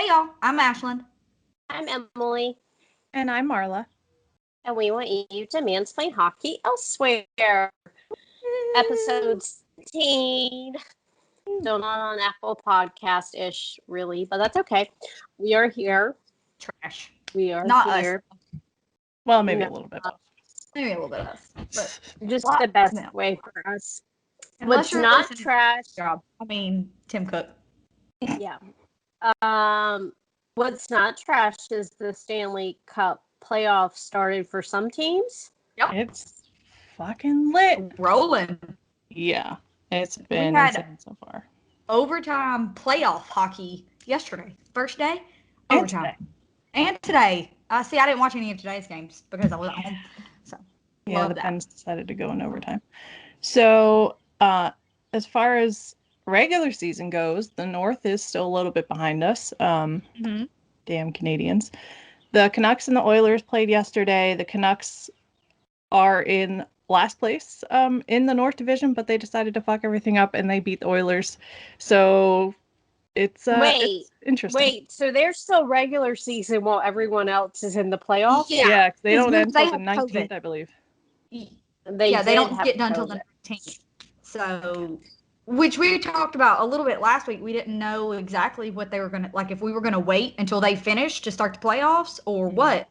Hey y'all, I'm Ashlyn. I'm Emily. And I'm Marla. And we want you to mansplain hockey elsewhere. Episode 17. Still not on Apple Podcast-ish, really, but that's okay. We are here. Trash. We are Not here. us. Well, maybe a little bit of us. Maybe a little bit of us. But just the best way for us. Unless What's you're not trash. Job. I mean, Tim Cook. Yeah. What's not trash is the Stanley Cup playoffs started for some teams. Yep. It's fucking lit. Rolling. Yeah. It's been insane so far. Overtime playoff hockey yesterday. First day, overtime. And today. See, I didn't watch any of today's games because I was at home. So, yeah, the Pens decided to go in overtime. So, as far as regular season goes, the North is still a little bit behind us. Damn Canadians. The Canucks and the Oilers played yesterday. The Canucks are in last place in the North Division, but they decided to fuck everything up and they beat the Oilers. So it's interesting. Wait, so they're still regular season while everyone else is in the playoffs? Yeah, they don't end until the 19th, COVID. I believe. They don't get done until the 19th. So, which we talked about a little bit last week. We didn't know exactly what they were going to, like if we were going to wait until they finished to start the playoffs or what.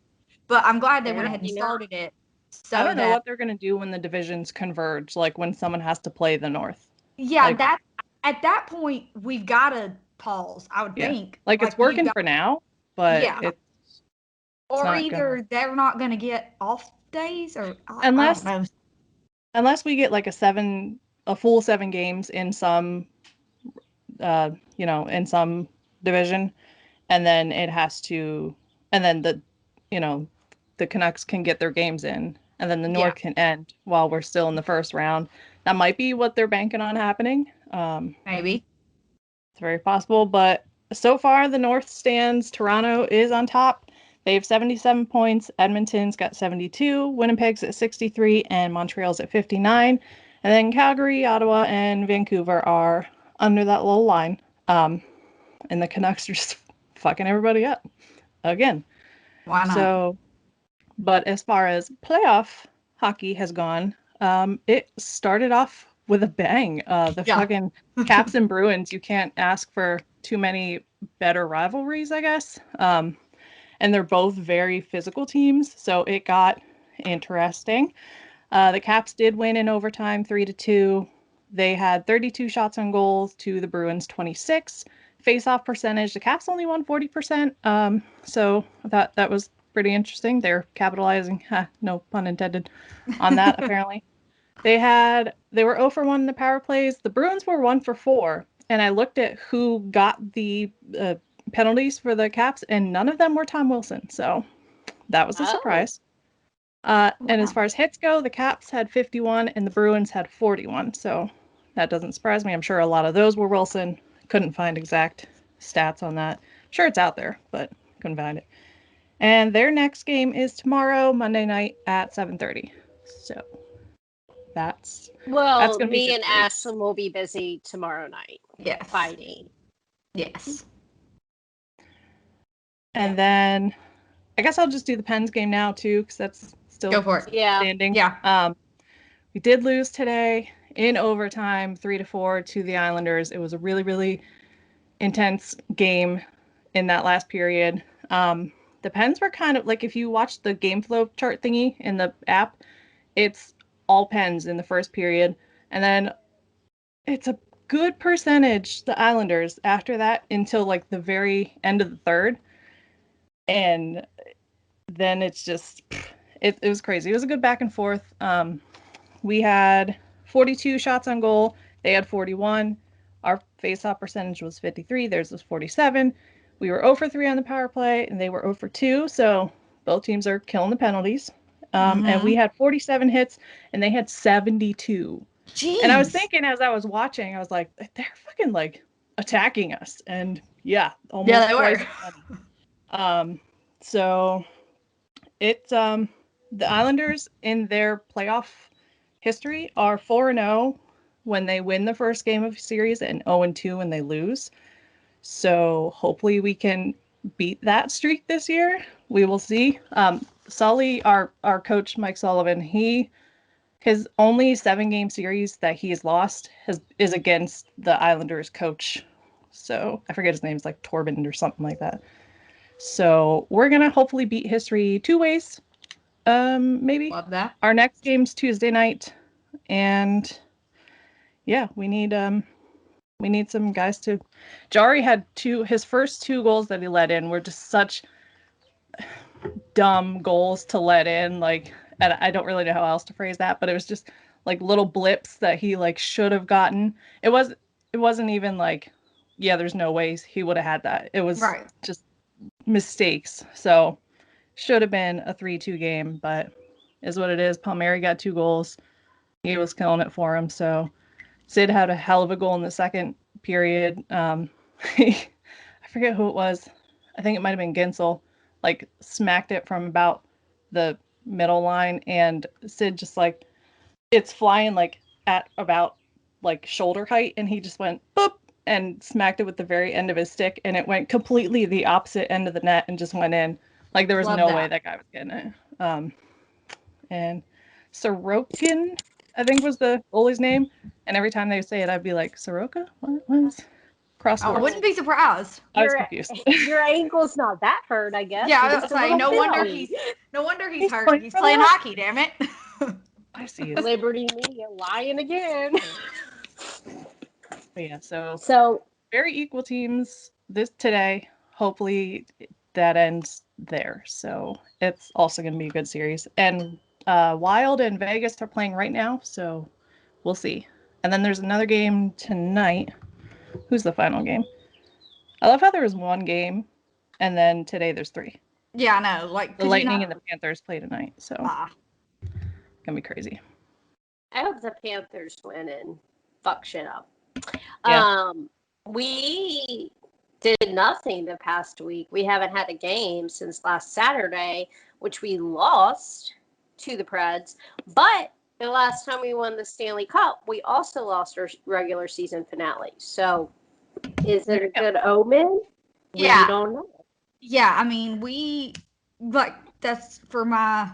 But I'm glad they went ahead and started it. So I don't know what they're going to do when the divisions converge, like when someone has to play the North. Yeah, at that point, we've got to pause, I would think. Like it's working for now, but it's or either they're not going to get off days or unless we get like a full 7 games in some in some division, and then it has to, and then the Canucks can get their games in, and then the North can end while we're still in the first round. That might be what they're banking on happening. Maybe. It's very possible, but so far the North stands. Toronto is on top. They have 77 points. Edmonton's got 72. Winnipeg's at 63, and Montreal's at 59. And then Calgary, Ottawa, and Vancouver are under that little line. And the Canucks are just fucking everybody up again. Why not? So, but as far as playoff hockey has gone, it started off with a bang. Fucking Caps and Bruins, you can't ask for too many better rivalries, I guess. And they're both very physical teams, so it got interesting. The Caps did win in overtime 3-2. They had 32 shots on goal to the Bruins 26. Face-off percentage, the Caps only won 40%. So that was pretty interesting. They're capitalizing, no pun intended, on that apparently. They were 0 for 1 in the power plays. The Bruins were 1 for 4. And I looked at who got the penalties for the Caps, and none of them were Tom Wilson. So that was a surprise. And as far as hits go, the Caps had 51 and the Bruins had 41. So that doesn't surprise me. I'm sure a lot of those were Wilson. Couldn't find exact stats on that. Sure, it's out there, but couldn't find it. And their next game is tomorrow, Monday night at 7:30. So that's gonna me and Ashlyn will be busy tomorrow night. Yeah, fighting. Yes. And then I guess I'll just do the Pens game now too, because that's still standing. Yeah. We did lose today in overtime, 3-4 to the Islanders. It was a really, really intense game in that last period. The Pens were kind of like, if you watch the game flow chart thingy in the app, it's all Pens in the first period. And then it's a good percentage, the Islanders, after that until like the very end of the third. And then it's just, it was crazy. It was a good back and forth. We had 42 shots on goal. They had 41. Our face-off percentage was 53. Theirs was 47. We were 0 for 3 on the power play, and they were 0 for 2. So both teams are killing the penalties. And we had 47 hits, and they had 72. Jeez. And I was thinking as I was watching, I was like, they're fucking like attacking us. And almost they were. So it's the Islanders in their playoff history are 4-0 when they win the first game of a series and 0-2 when they lose. So hopefully we can beat that streak this year. We will see. Sully, our coach, Mike Sullivan, his only 7-game series that he has lost is against the Islanders coach. So I forget his name. It's like Torben or something like that. So we're going to hopefully beat history 2 ways. Maybe. Love that. Our next game's Tuesday night. And yeah, we need some guys to. Jari had his first 2 goals that he let in were just such dumb goals to let in. Like, and I don't really know how else to phrase that, but it was just like little blips that he like should have gotten. It wasn't even like, yeah, there's no ways he would have had that. It was just mistakes. So should have been a 3-2 game, but is what it is. Palmieri got 2 goals. He was killing it for him. So Sid had a hell of a goal in the second period. I forget who it was. I think it might have been Ginsel. Like smacked it from about the middle line, and Sid just like, it's flying like at about like shoulder height, and he just went boop and smacked it with the very end of his stick, and it went completely the opposite end of the net and just went in. Like there was no way that guy was getting it. And Sorokin, I think was the goalie's name, and every time they would say it, I'd be like, Soroka? What is crossword? I wouldn't be surprised. I was confused. Your ankle's not that hurt, I guess. Yeah, I was saying, no wonder he's hurt. He's playing hockey, damn it. I see. Liberty Media lying again. But yeah, so very equal teams today. Hopefully that ends there. So it's also going to be a good series. And Wild and Vegas are playing right now, so we'll see. And then there's another game tonight. Who's the final game? I love how there was 1 game, and then today there's 3. Yeah, I know. Like the Lightning and the Panthers play tonight, so gonna be crazy. I hope the Panthers win and fuck shit up. Yeah. We did nothing the past week. We haven't had a game since last Saturday, which we lost to the Preds. But the last time we won the Stanley Cup, we also lost our regular season finale. So is it a good omen? Yeah. We don't know. Yeah, I mean, that's for my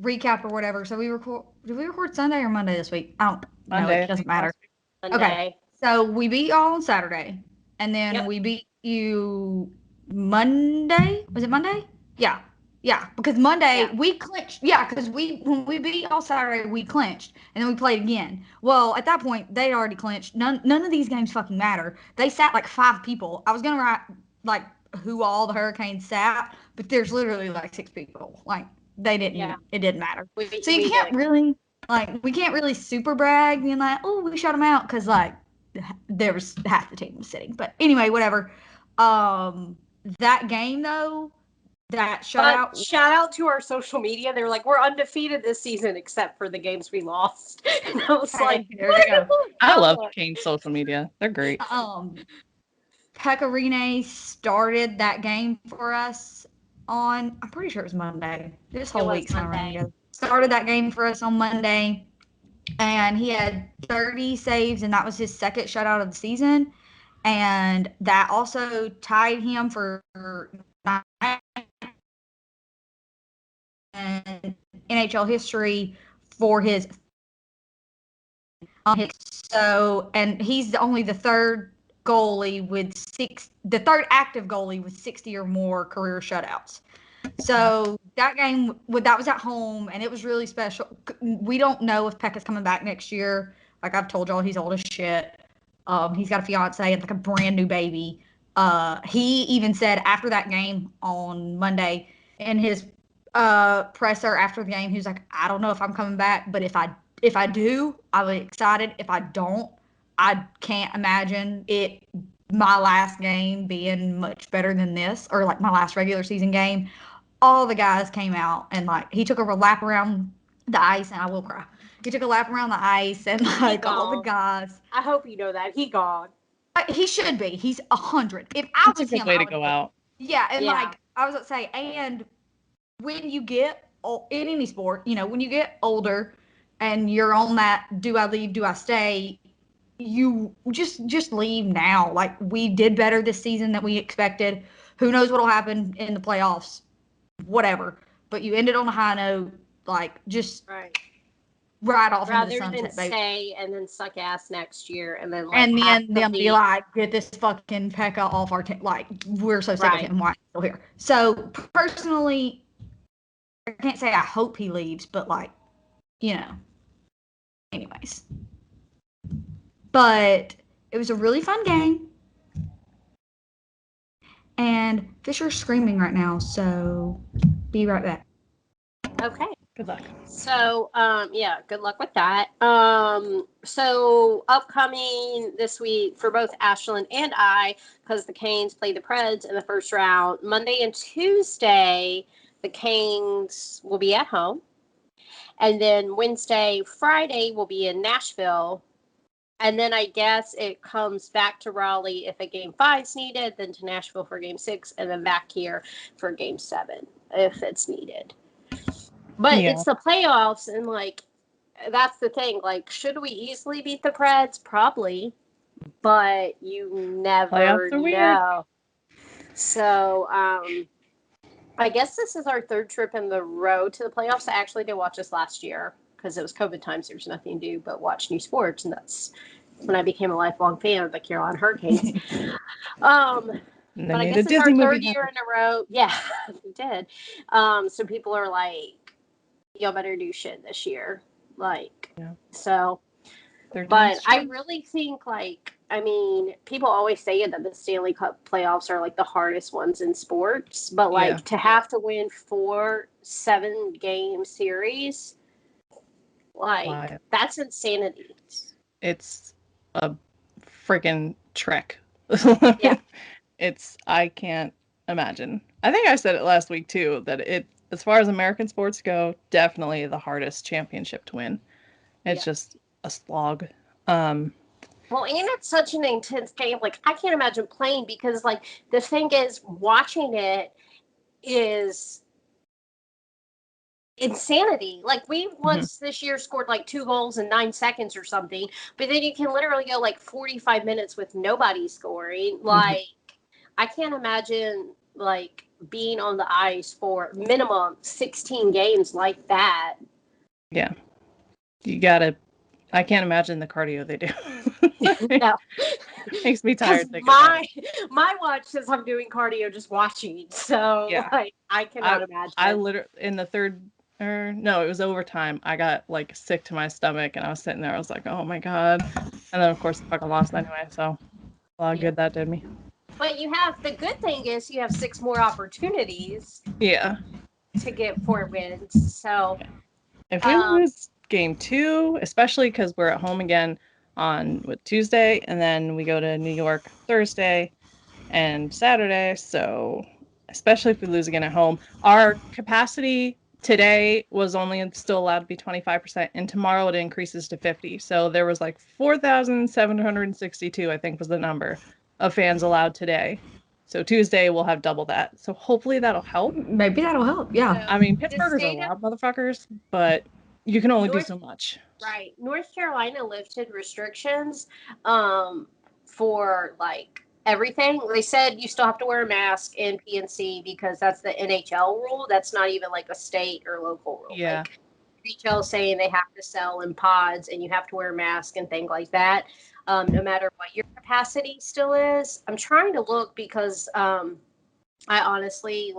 recap or whatever. So did we record Sunday or Monday this week? I don't know. Monday, It doesn't matter. Monday. Okay. So we beat y'all on Saturday, and then we beat you Monday. Was it Monday? Yeah. Yeah, because Monday we clinched. Yeah, because when we beat y'all Saturday, we clinched, and then we played again. Well, at that point, they already clinched. None of these games fucking matter. They sat like 5 people. I was gonna write like who all the Hurricanes sat, but there's literally like 6 people. Like they didn't. Yeah. It didn't matter. So you can't really we can't really super brag being like, oh, we shut them out, because like there was half the team was sitting. But anyway, whatever. That game though. That shout out to our social media. They're like, we're undefeated this season except for the games we lost. And I was like, there you go. I love Kane's social media. They're great. Pecorine started that game for us on, I'm pretty sure it was Monday. This whole week's Monday. Started that game for us on Monday, and he had 30 saves, and that was his second shutout of the season. And that also tied him for in NHL history for his and he's only the third goalie with the third active goalie with 60 or more career shutouts. So that game that was at home, and it was really special. We don't know if Pekka's coming back next year. Like I've told y'all, he's old as shit. He's got a fiance and like a brand new baby. He even said after that game on Monday in his presser after the game, he was like, I don't know if I'm coming back, but if I do, I'll be excited. If I don't, I can't imagine my last game being much better than this, or like my last regular season game. All the guys came out, and like he took a lap around the ice, and I will cry. He took a lap around the ice, and like all the guys. I hope you know that he gone. He should be. He's 100. If I was him, way to go out. Yeah, and like I was gonna say, and when you get in any sport, when you get older and you're on that do I leave, do I stay, you just leave now. Like we did better this season than we expected. Who knows what'll happen in the playoffs? Whatever. But you ended on a high note, like just right off into the sunset, rather than stay and then suck ass next year and then and then them be like, get this fucking Pekka off our team. Like, we're so sick of him. Why is he still here? So personally, I can't say I hope he leaves, but like, anyways. But it was a really fun game. And Fisher's screaming right now, so be right back. Okay. Good luck. So, good luck with that. So upcoming this week for both Ashlyn and I, because the Canes play the Preds in the first round, Monday and Tuesday, the Canes will be at home. And then Wednesday, Friday will be in Nashville. And then I guess it comes back to Raleigh if a game 5 is needed, then to Nashville for game 6, and then back here for game 7 if it's needed. But it's the playoffs, and like that's the thing. Like, should we easily beat the Preds? Probably, but you never know. Weird. So, I guess this is our 3rd trip in the row to the playoffs. I actually did watch this last year because it was COVID times. There's nothing to do but watch new sports, and that's when I became a lifelong fan of the Carolina Hurricanes. But I guess it's our 3rd year in a row. Yeah, we did. So people are like, y'all better do shit this year. Like, so. But I really think, like, I mean, people always say that the Stanley Cup playoffs are like the hardest ones in sports, but like to have to win 4 7-game series, like that's insanity. It's a freaking trek. I can't imagine. I think I said it last week too, that as far as American sports go, definitely the hardest championship to win. It's just a slog. Well, and it's such an intense game. Like, I can't imagine playing because, like, the thing is, watching it is insanity. Like, we once this year scored like 2 goals in 9 seconds or something, but then you can literally go like 45 minutes with nobody scoring. Like, I can't imagine like being on the ice for minimum 16 games like that. Yeah. I can't imagine the cardio they do. No. Makes me tired. My watch says I'm doing cardio just watching. So like, I cannot imagine. I literally, in the third, no, it was overtime. I got like sick to my stomach and I was sitting there. I was like, oh my God. And then of course the fucking lost anyway. So a lot of good that did me. But the good thing is you have 6 more opportunities. Yeah. To get 4 wins. So if we lose game 2, especially because we're at home again on Tuesday, and then we go to New York Thursday and Saturday. So especially if we lose again at home, our capacity today was only still allowed to be 25%, and tomorrow it increases to 50%. So there was like 4,762, I think was the number of fans allowed today. So Tuesday we'll have double that. So hopefully that'll help. Maybe that'll help. Yeah. I mean, Pittsburghers are loud motherfuckers, but you can only do so much. Right. North Carolina lifted restrictions for like everything. They said you still have to wear a mask in PNC because that's the NHL rule. That's not even like a state or local rule. Yeah. Like, NHL saying they have to sell in pods and you have to wear a mask and things like that. No matter what your capacity still is. I'm trying to look because I honestly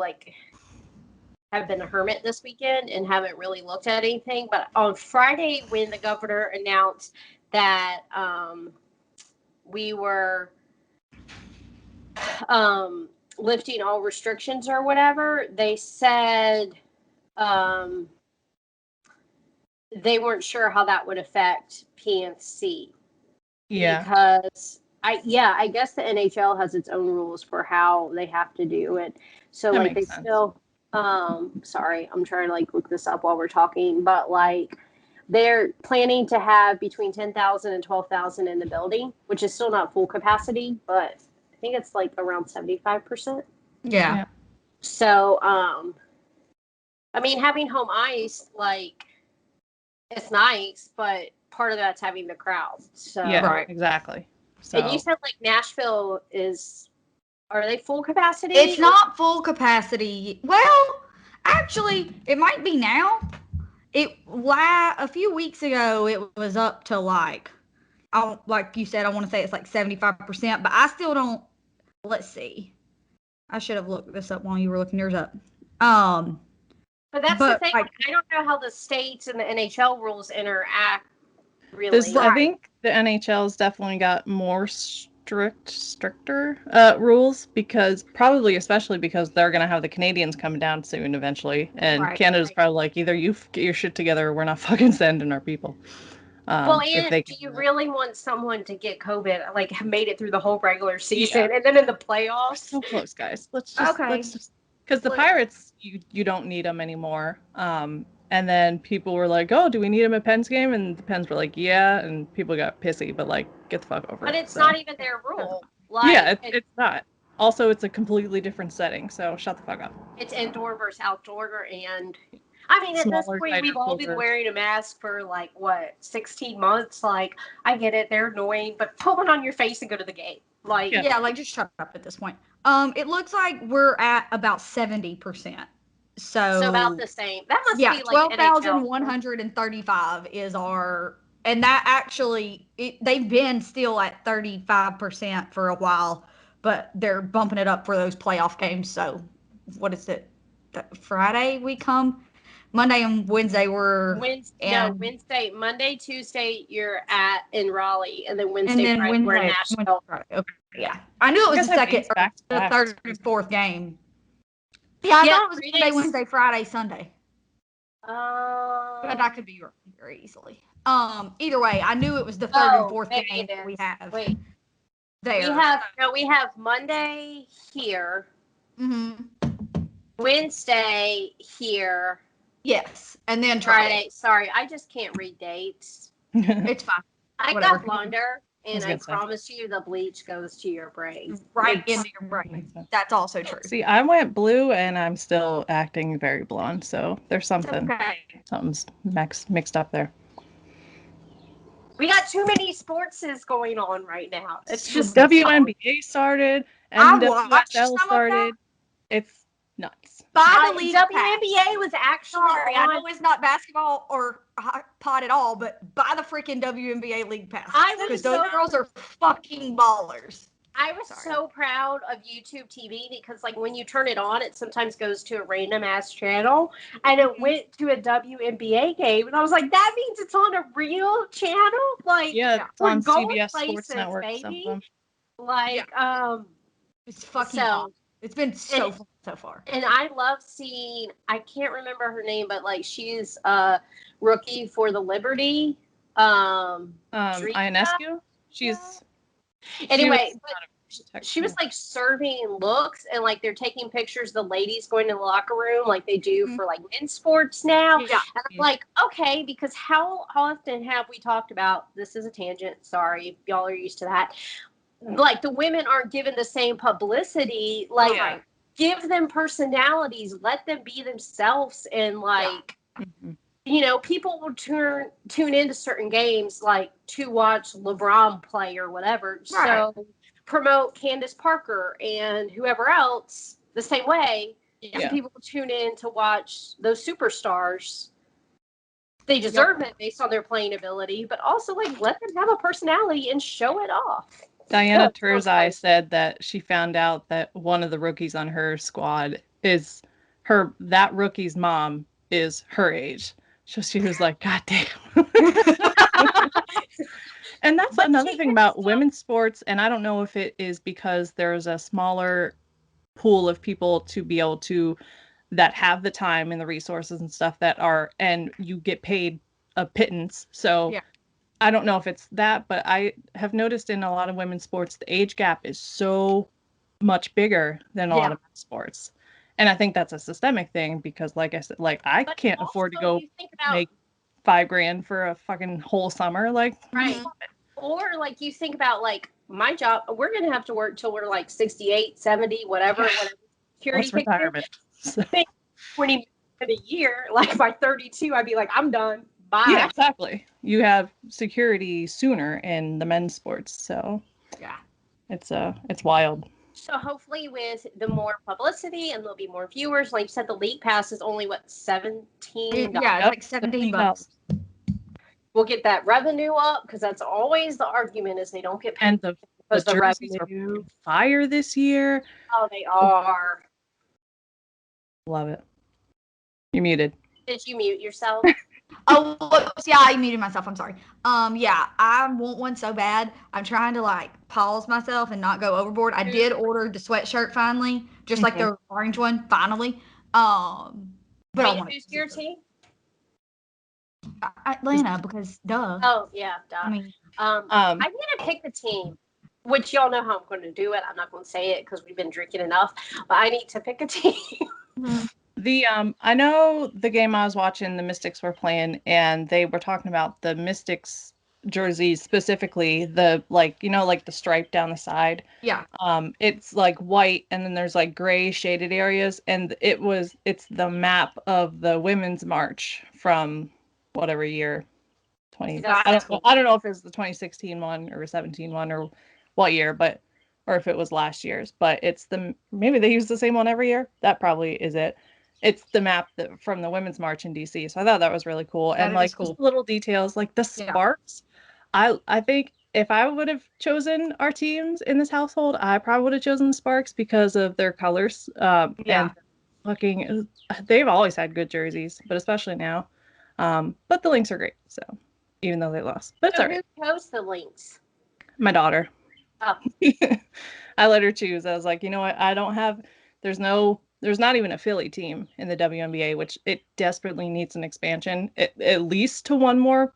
have been a hermit this weekend and haven't really looked at anything. But on Friday, when the governor announced that we were lifting all restrictions or whatever, they said they weren't sure how that would affect PNC. Yeah. Because I guess the NHL has its own rules for how they have to do it. So that they sense. Still sorry, I'm trying to look this up while we're talking, but they're planning to have between 10,000 and 12,000 in the building, which is still not full capacity, but I think it's around 75%. Yeah. So I mean, having home ice, it's nice, but part of that's having the crowd. So yeah, right, exactly. So. And you said Nashville is Are they full capacity? It's not full capacity. Well, actually, it might be now. A few weeks ago, it was up to like you said, I want to say it's like 75%, but I still don't. Let's see. I should have looked this up while you were looking yours up. But that's the thing. Like, I don't know how the states and the NHL rules interact. Really, I think the NHL's definitely got more stricter rules probably especially because they're going to have the Canadians coming down soon eventually, and Canada's probably like, either you get your shit together or we're not fucking sending our people. Well, and do you really want someone to get COVID, like have made it through the whole regular season and then in the playoffs? So close, guys. Let's just because the Pirates, you don't need them anymore. And then people were like, "Oh, do we need them at Penn's game?" And the Pens were like, "Yeah," and people got pissy, but like, get the fuck over it. But it's not even their rule. Like, yeah, it's not. Also, it's a completely different setting, so shut the fuck up. It's indoor versus outdoor, and I mean, at this point, we've all been wearing a mask for like, 16 months? Like, I get it, they're annoying, but put one on your face and go to the game. Like, yeah, like just shut up at this point. It looks like we're at about 70%. So about the same. That must be like 12,135 is our, and that actually, they've been still at 35% for a while, but they're bumping it up for those playoff games. So what is it? Friday we come? Monday and Wednesday Wednesday, Monday, Tuesday you're in Raleigh, and then Wednesday, Friday we're in Nashville. Okay, yeah, I knew it was the third and fourth game. Yeah, I thought it was Monday, Wednesday, Friday, Sunday. But I could be wrong very easily. Either way, I knew it was the third and fourth game that we have. Wait, there we have Monday here. Mm-hmm. Wednesday here. Yes, and then Friday. Sorry, I just can't read dates. It's fine. I got blonder, and I promise you, the bleach goes to your brain. Right into your brain. That's also true. See, I went blue, and I'm still acting very blonde, so there's something's mixed up there. We got too many sportses going on right now. It's just WNBA started, NWSL started. It's nuts. By the league WNBA was actually I know it's not basketball or pot at all, but buy the freaking WNBA league pass. Because those girls are fucking ballers. I was so proud of YouTube TV because, like, when you turn it on, it sometimes goes to a random ass channel, and it went to a WNBA game, and I was like, that means it's on a real channel. Like, it's on CBS Sports Network. Baby. Like, it's fucking fun. It's been so fun so far. And I love seeing, I can't remember her name, but like she's a rookie for the Liberty. Ionescu? Anyway, she was like serving looks, and like they're taking pictures of the ladies going to the locker room like they do for like men's sports now. Yeah. And I'm like, okay, because how often have we talked about, this is a tangent, sorry, y'all are used to that. Like the women aren't given the same publicity, like give them personalities, let them be themselves, and like you know, people will tune into certain games like to watch LeBron play or whatever. Right. So promote Candace Parker and whoever else the same way. So people will tune in to watch those superstars. They deserve it based on their playing ability, but also like let them have a personality and show it off. Diana Turzai said that she found out that one of the rookies on her squad is that rookie's mom is her age. So she was like, God damn. And that's another thing about women's sports. And I don't know if it is because there's a smaller pool of people to be able to, that have the time and the resources and stuff and you get paid a pittance. So I don't know if it's that, but I have noticed in a lot of women's sports, the age gap is so much bigger than a lot of men's sports. And I think that's a systemic thing because, like I said, like I can't afford to go make $5,000 for a fucking whole summer. Like, right. Or like you think about like my job, we're going to have to work till we're like 68, 70, whatever. Security retirement. 20 a year. Like by 32, I'd be like, I'm done. Bye. Yeah, exactly. You have security sooner in the men's sports, so it's wild. So hopefully with the more publicity and there'll be more viewers, like you said, the league pass is only what, $17? Yeah, it's like $17. We'll get that revenue up because that's always the argument is they don't get paid. And the jerseys are fire this year. Oh, they are. Love it. You're muted. Did you mute yourself? Oh, whoops, yeah, I muted myself. I'm sorry. Yeah, I want one so bad. I'm trying to like pause myself and not go overboard. I did order the sweatshirt finally, just like the orange one finally. But I want who's your team? Atlanta, because duh. Oh yeah, duh. I mean, I'm gonna pick the team, which y'all know how I'm going to do it. I'm not going to say it because we've been drinking enough, but I need to pick a team. I know the game I was watching, the Mystics were playing, and they were talking about the Mystics jerseys specifically, the like the stripe down the side. Yeah. It's like white and then there's like gray shaded areas, and it's the map of the women's march from whatever year. I don't know if it's the 2016 one or 17 one or what year, or if it was last year's, but maybe they use the same one every year. That probably is it. It's the map from the Women's March in DC. So I thought that was really cool. And like cool. Little details like the sparks. Yeah. I think if I would have chosen our teams in this household, I probably would have chosen the Sparks because of their colors. And they've always had good jerseys, but especially now. But the Lynx are great. So even though they lost, but it's all right. Who chose the Lynx? My daughter. Oh. I let her choose. I was like, you know what? There's not even a Philly team in the WNBA, which it desperately needs an expansion, at least to one more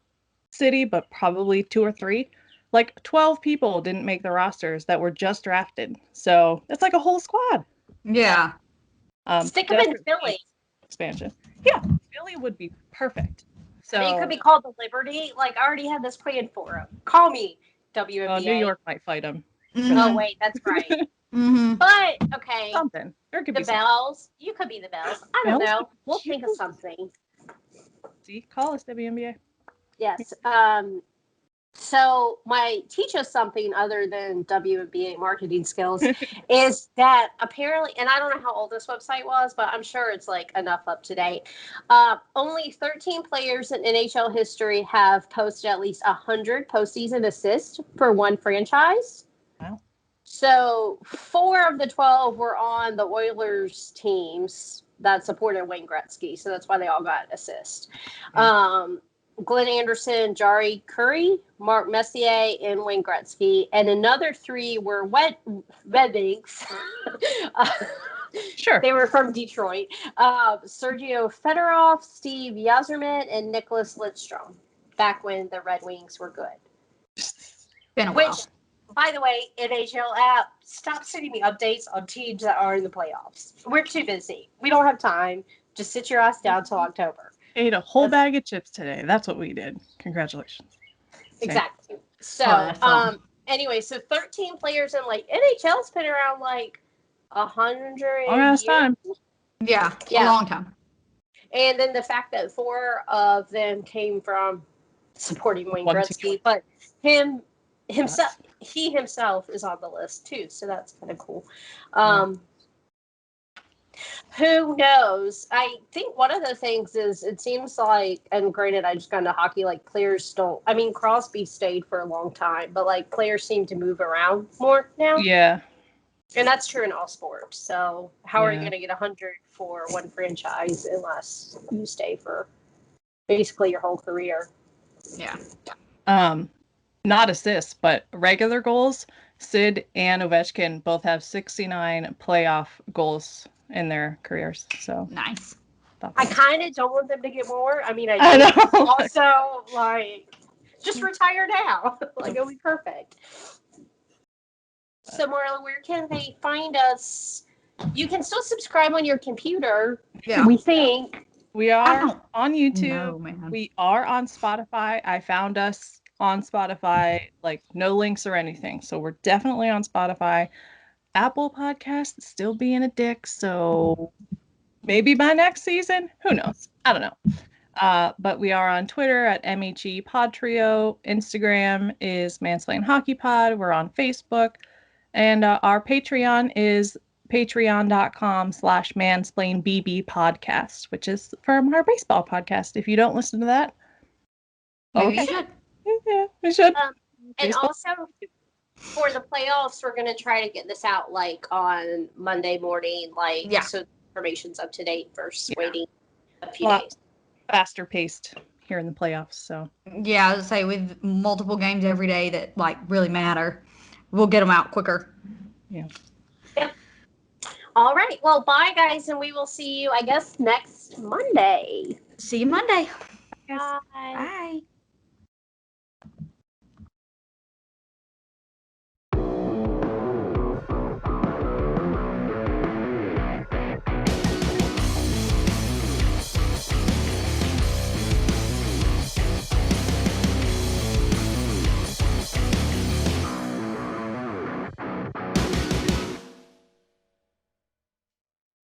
city, but probably 2 or 3. Like 12 people didn't make the rosters that were just drafted. So it's like a whole squad. Yeah. Stick them in Philly. Expansion. Yeah, Philly would be perfect. So it could be called the Liberty. Like, I already had this planned for them. Call me, WNBA. New York might fight them. Mm-hmm. Oh, wait, that's right. Mm-hmm. But, okay. Something. There could be Bells. You could be the Bells. I don't know. We'll think of something. See? Call us, WNBA. Yes. So teach us something other than WNBA marketing skills is that apparently, and I don't know how old this website was, but I'm sure it's like enough up to date. Only 13 players in NHL history have posted at least 100 postseason assists for one franchise. Wow. So 4 of the 12 were on the Oilers teams that supported Wayne Gretzky. So that's why they all got assists. Glenn Anderson, Jari Kurri, Mark Messier, and Wayne Gretzky. And another 3 were Redinks. Sure. They were from Detroit. Sergio Fedorov, Steve Yzerman, and Nicholas Lidstrom. Back when the Red Wings were good. Been a while. By the way, NHL app, stop sending me updates on teams that are in the playoffs. We're too busy. We don't have time. Just sit your ass down till October. Ate a whole bag of chips today. That's what we did. Congratulations. Exactly. So, anyway, so 13 players and like NHL's been around like 100 years. Time. Yeah, a long time. And then the fact that 4 of them came from supporting Wayne Gretzky, but he himself is on the list too, so that's kind of cool. Who knows? I think one of the things is it seems like, and granted, I just got into hockey, like players don't, I mean, Crosby stayed for a long time, but like players seem to move around more now. Yeah. And that's true in all sports. So how are you going to get 100 for one franchise unless you stay for basically your whole career? Yeah. Not assists, but regular goals. Sid and Ovechkin both have 69 playoff goals in their careers. So nice. I kind of don't want them to get more. I mean, I know. Also, like, just retire now. Like, it'll be perfect. So, Marla, where can they find us? You can still subscribe on your computer. Yeah. We think. We are on YouTube. No, man. We are on Spotify. I found us on Spotify, like no links or anything. So we're definitely on Spotify. Apple Podcasts still being a dick, so maybe by next season, who knows? I don't know. But we are on Twitter at MHE Pod Trio. Instagram is Mansplain Hockey Pod. We're on Facebook. And our Patreon is patreon.com/mansplainbb podcast, which is from our baseball podcast. If you don't listen to that, maybe you should. Yeah, we should. And also, for the playoffs, we're going to try to get this out like on Monday morning, so the information's up to date versus waiting a few days. Faster paced here in the playoffs. So yeah, I would say with multiple games every day that like really matter, we'll get them out quicker. Yeah. All right. Well, bye guys, and we will see you, I guess, next Monday. See you Monday. Bye. Bye.